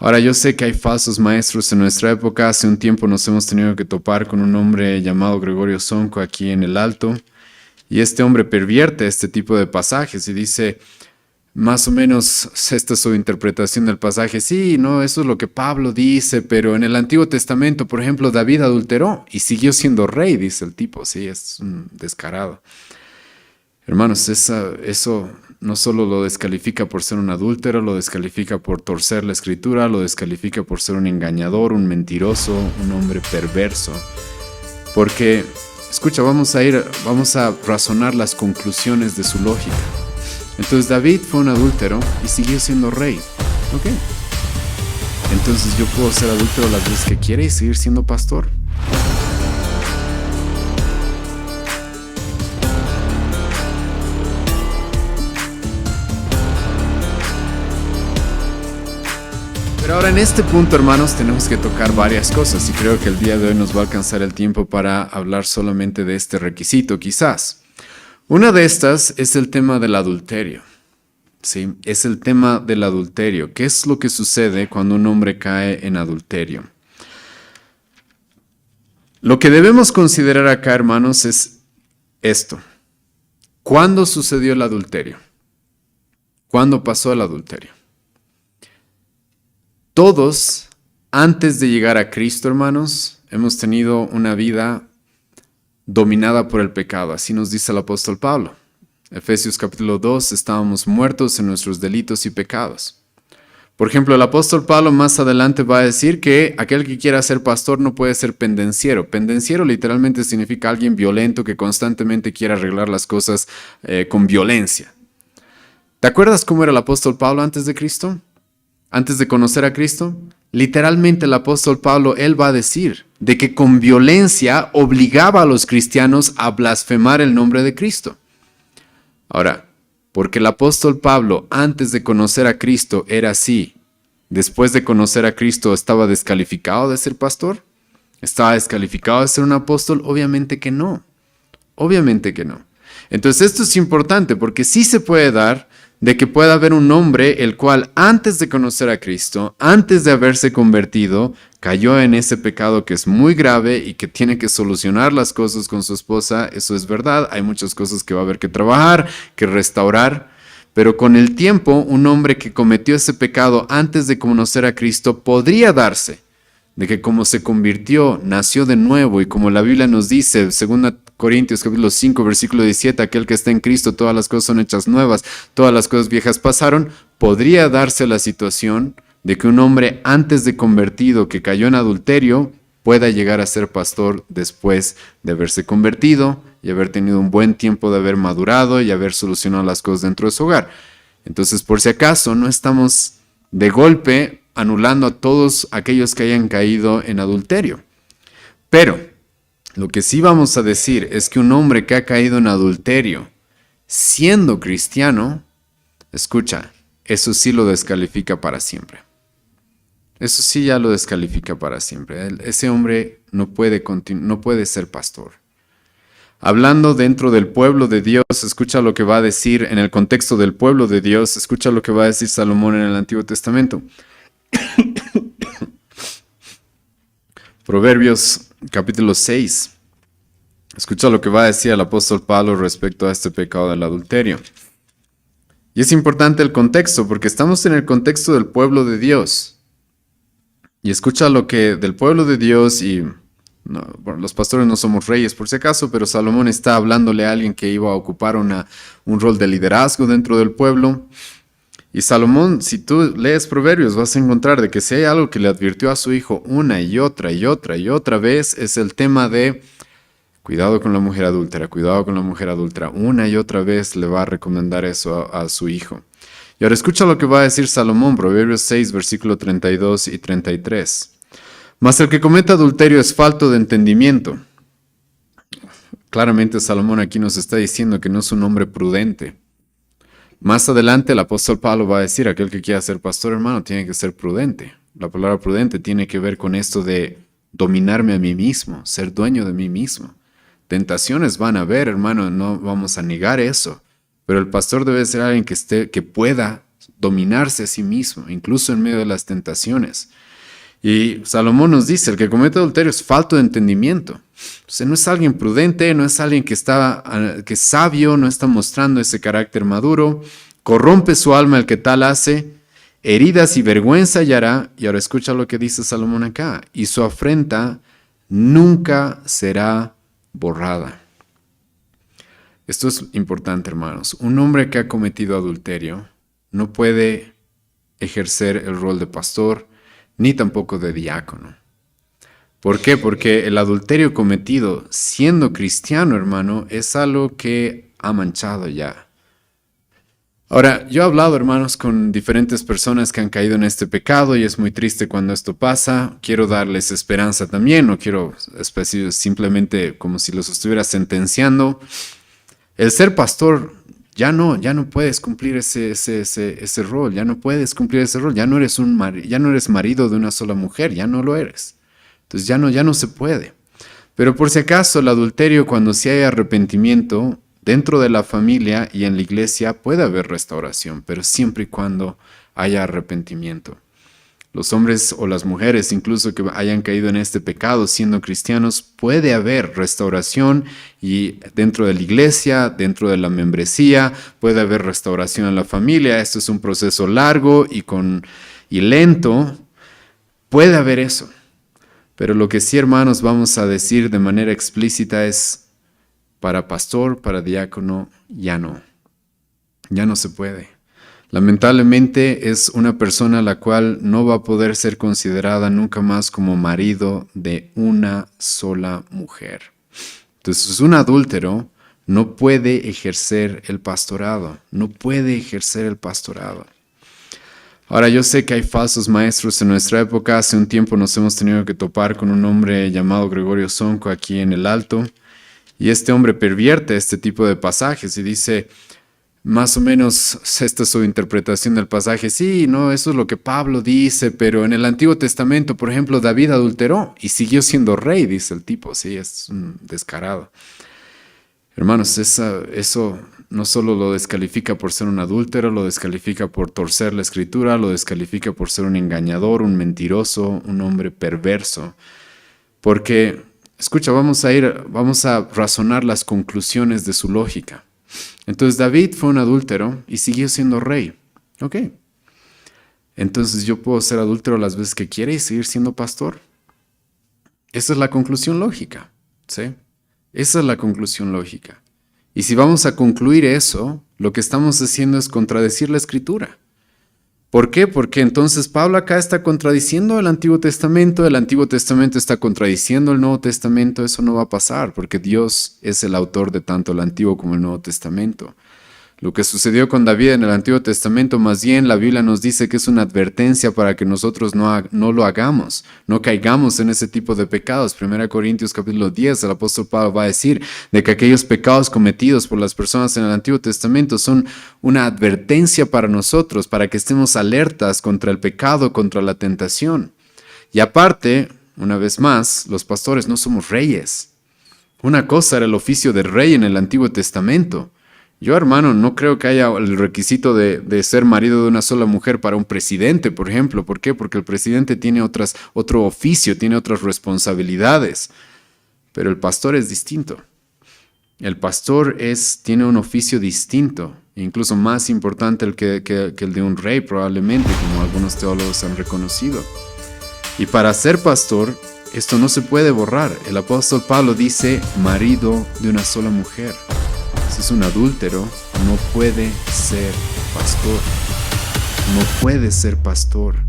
Ahora, yo sé que hay falsos maestros en nuestra época. Hace un tiempo nos hemos tenido que topar con un hombre llamado Gregorio Sonco aquí en el Alto. Y este hombre pervierte este tipo de pasajes y dice, más o menos, esta es su interpretación del pasaje. Sí, no, eso es lo que Pablo dice, pero en el Antiguo Testamento, por ejemplo, David adulteró y siguió siendo rey, dice el tipo. Sí, es un descarado. Hermanos, eso no solo lo descalifica por ser un adúltero, lo descalifica por torcer la escritura, lo descalifica por ser un engañador, un mentiroso, un hombre perverso. Porque, escucha, vamos a razonar las conclusiones de su lógica. Entonces David fue un adúltero y siguió siendo rey. ¿Ok? Entonces yo puedo ser adúltero las veces que quiera y seguir siendo pastor. Pero ahora en este punto, hermanos, tenemos que tocar varias cosas y creo que el día de hoy nos va a alcanzar el tiempo para hablar solamente de este requisito, quizás. Una de estas es el tema del adulterio. Sí, es el tema del adulterio. ¿Qué es lo que sucede cuando un hombre cae en adulterio? Lo que debemos considerar acá, hermanos, es esto. ¿Cuándo sucedió el adulterio? ¿Cuándo pasó el adulterio? Todos, antes de llegar a Cristo, hermanos, hemos tenido una vida dominada por el pecado. Así nos dice el apóstol Pablo. Efesios capítulo 2, estábamos muertos en nuestros delitos y pecados. Por ejemplo, el apóstol Pablo más adelante va a decir que aquel que quiera ser pastor no puede ser pendenciero. Pendenciero literalmente significa alguien violento que constantemente quiere arreglar las cosas con violencia. ¿Te acuerdas cómo era el apóstol Pablo antes de Cristo? Antes de conocer a Cristo, literalmente el apóstol Pablo, él va a decir de que con violencia obligaba a los cristianos a blasfemar el nombre de Cristo. Ahora, porque el apóstol Pablo antes de conocer a Cristo era así, después de conocer a Cristo estaba descalificado de ser pastor, estaba descalificado de ser un apóstol, obviamente que no, obviamente que no. Entonces esto es importante porque sí se puede dar de que pueda haber un hombre el cual antes de conocer a Cristo, antes de haberse convertido, cayó en ese pecado que es muy grave y que tiene que solucionar las cosas con su esposa. Eso es verdad, hay muchas cosas que va a haber que trabajar, que restaurar, pero con el tiempo un hombre que cometió ese pecado antes de conocer a Cristo podría darse de que como se convirtió, nació de nuevo y como la Biblia nos dice, 2 Corintios capítulo 5 versículo 17, aquel que está en Cristo, todas las cosas son hechas nuevas, todas las cosas viejas pasaron, podría darse la situación de que un hombre antes de convertido que cayó en adulterio pueda llegar a ser pastor después de haberse convertido y haber tenido un buen tiempo de haber madurado y haber solucionado las cosas dentro de su hogar. Entonces, por si acaso, no estamos de golpe anulando a todos aquellos que hayan caído en adulterio. Pero lo que sí vamos a decir es que un hombre que ha caído en adulterio, siendo cristiano, escucha, eso sí lo descalifica para siempre. Eso sí ya lo descalifica para siempre. Ese hombre no puede ser pastor. Hablando dentro del pueblo de Dios, escucha lo que va a decir en el contexto del pueblo de Dios, escucha lo que va a decir Salomón en el Antiguo Testamento. Proverbios capítulo 6. Escucha lo que va a decir el apóstol Pablo respecto a este pecado del adulterio. Y es importante el contexto, porque estamos en el contexto del pueblo de Dios. Y escucha lo que del pueblo de Dios y... No, bueno, los pastores no somos reyes por si acaso, pero Salomón está hablándole a alguien que iba a ocupar un rol de liderazgo dentro del pueblo. Y Salomón, si tú lees Proverbios, vas a encontrar de que si hay algo que le advirtió a su hijo una y otra y otra y otra vez, es el tema de cuidado con la mujer adúltera, cuidado con la mujer adúltera. Una y otra vez le va a recomendar eso a su hijo. Y ahora escucha lo que va a decir Salomón, Proverbios 6, versículo 32 y 33. Mas el que comete adulterio es falto de entendimiento. Claramente Salomón aquí nos está diciendo que no es un hombre prudente. Más adelante el apóstol Pablo va a decir, aquel que quiera ser pastor, hermano, tiene que ser prudente. La palabra prudente tiene que ver con esto de dominarme a mí mismo, ser dueño de mí mismo. Tentaciones van a haber, hermano, no vamos a negar eso. Pero el pastor debe ser alguien que pueda dominarse a sí mismo, incluso en medio de las tentaciones. Y Salomón nos dice, el que comete adulterio es falto de entendimiento. O sea, no es alguien prudente, no es alguien que es sabio, no está mostrando ese carácter maduro. Corrompe su alma el que tal hace, heridas y vergüenza hallará. Y ahora escucha lo que dice Salomón acá. Y su afrenta nunca será borrada. Esto es importante, hermanos. Un hombre que ha cometido adulterio no puede ejercer el rol de pastor, ni tampoco de diácono. ¿Por qué? Porque el adulterio cometido siendo cristiano, hermano, es algo que ha manchado ya. Ahora, yo he hablado, hermanos, con diferentes personas que han caído en este pecado y es muy triste cuando esto pasa. Quiero darles esperanza también, no quiero simplemente como si los estuviera sentenciando. El ser pastor, ya no puedes cumplir ese rol, ya no puedes cumplir ese rol, ya no eres marido de una sola mujer, ya no lo eres. Entonces ya no se puede. Pero por si acaso el adulterio, cuando sí hay arrepentimiento dentro de la familia y en la iglesia, puede haber restauración, pero siempre y cuando haya arrepentimiento. Los hombres o las mujeres, incluso que hayan caído en este pecado siendo cristianos, puede haber restauración y dentro de la iglesia, dentro de la membresía, puede haber restauración en la familia. Esto es un proceso largo y lento. Puede haber eso. Pero lo que sí, hermanos, vamos a decir de manera explícita es, para pastor, para diácono, ya no se puede. Lamentablemente es una persona la cual no va a poder ser considerada nunca más como marido de una sola mujer. Entonces, un adúltero no puede ejercer el pastorado, Ahora, yo sé que hay falsos maestros en nuestra época. Hace un tiempo nos hemos tenido que topar con un hombre llamado Gregorio Sonco aquí en el Alto. Y este hombre pervierte este tipo de pasajes y dice, más o menos, esta es su interpretación del pasaje. Sí, no, eso es lo que Pablo dice, pero en el Antiguo Testamento, por ejemplo, David adulteró y siguió siendo rey, dice el tipo. Sí, es un descarado. Hermanos, eso no solo lo descalifica por ser un adúltero, lo descalifica por torcer la escritura, lo descalifica por ser un engañador, un mentiroso, un hombre perverso. Porque, escucha, vamos a razonar las conclusiones de su lógica. Entonces David fue un adúltero y siguió siendo rey. Ok. Entonces yo puedo ser adúltero las veces que quiera y seguir siendo pastor. Esa es la conclusión lógica. ¿Sí? Esa es la conclusión lógica. Y si vamos a concluir eso, lo que estamos haciendo es contradecir la escritura. ¿Por qué? Porque entonces Pablo acá está contradiciendo el Antiguo Testamento está contradiciendo el Nuevo Testamento. Eso no va a pasar porque Dios es el autor de tanto el Antiguo como el Nuevo Testamento. Lo que sucedió con David en el Antiguo Testamento, más bien la Biblia nos dice que es una advertencia para que nosotros no lo hagamos, no caigamos en ese tipo de pecados. 1 Corintios capítulo 10, el apóstol Pablo va a decir de que aquellos pecados cometidos por las personas en el Antiguo Testamento son una advertencia para nosotros, para que estemos alertas contra el pecado, contra la tentación. Y aparte, una vez más, los pastores no somos reyes. Una cosa era el oficio de rey en el Antiguo Testamento. Yo, hermano, no creo que haya el requisito de ser marido de una sola mujer para un presidente, por ejemplo. ¿Por qué? Porque el presidente tiene otro oficio, tiene otras responsabilidades. Pero el pastor es distinto. El pastor tiene un oficio distinto, incluso más importante que el de un rey, probablemente, como algunos teólogos han reconocido. Y para ser pastor, esto no se puede borrar. El apóstol Pablo dice, marido de una sola mujer. Si es un adúltero, no puede ser pastor. No puede ser pastor.